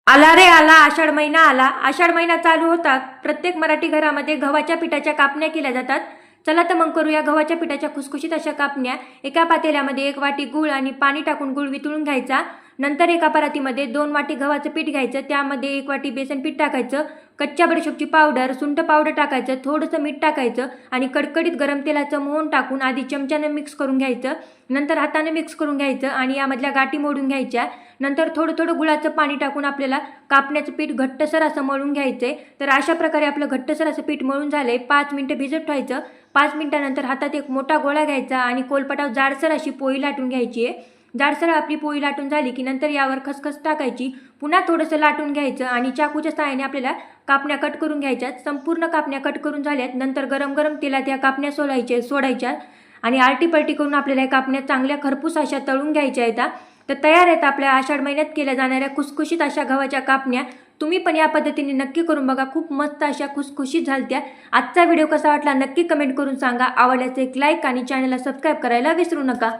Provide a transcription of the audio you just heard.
आला रे आला आषाढ महिना आला. आषाढ महिना चालू होता प्रत्येक मराठी घरामध्ये गव्हाच्या पिठाच्या कापण्या केल्या जातात. चला तर मग करूया गव्हाच्या पिठाच्या खुसखुशीत अशा कापण्या. एका पातेल्यामध्ये 1 वाटी गूळ आणि पाणी टाकून गूळ वितळून घ्यायचा. नंतर एका परातीमध्ये 2 वाटी गव्हाचं पीठ घ्यायचं. त्यामध्ये 1 वाटी बेसन पीठ टाकायचं. कच्च्या बडीशोपची पावडर, सुंठ पावडर टाकायचं, थोडंसं मीठ टाकायचं आणि कडकडीत गरम तेलाचं मोहन टाकून आधी चमच्याने मिक्स करून घ्यायचं. नंतर हाताने मिक्स करून घ्यायचं आणि यामधल्या गाठी मोडून घ्यायच्या. नंतर थोडं थोडं गुळाचं पाणी टाकून आपल्याला कापण्याचं पीठ घट्टसर असं मळून घ्यायचंय. तर अशा प्रकारे आपलं घट्टसर असं पीठ मळून झालंय. 5 मिनिटं भिजत ठेवायचं. 5 मिनिटानंतर हातात एक मोठा गोळा घ्यायचा आणि कोलपाटावर जाडसर अशी पोळी लाटून घ्यायची आहे. जाडसर आपली पोळी लाटून झाली की नंतर यावर खसखस टाकायची. पुन्हा थोडंसं लाटून घ्यायचं आणि चाकूच्या सहाय्याने आपल्याला कापण्या कट करून घ्यायच्यात. संपूर्ण कापण्या कट करून झाल्यात. नंतर गरम गरम तेलात या कापण्या सोडायच्या आणि आलटी-पलटी करून आपल्याला या कापण्या चांगल्या खरपूस अशा तळून घ्यायच्या आहेत. तर तयार आहेत आपल्या आषाढ महिन्यात केल्या जाणाऱ्या खुसखुशीत अशा गव्हाच्या कापण्या. तुम्ही पण या पद्धतीने नक्की करून बघा. खूप मस्त अशा खुसखुशीत झालत्या. आजचा व्हिडिओ कसा वाटला नक्की कमेंट करून सांगा. आवडल्यास एक लाईक आणि चॅनलला सबस्क्राईब करायला विसरू नका.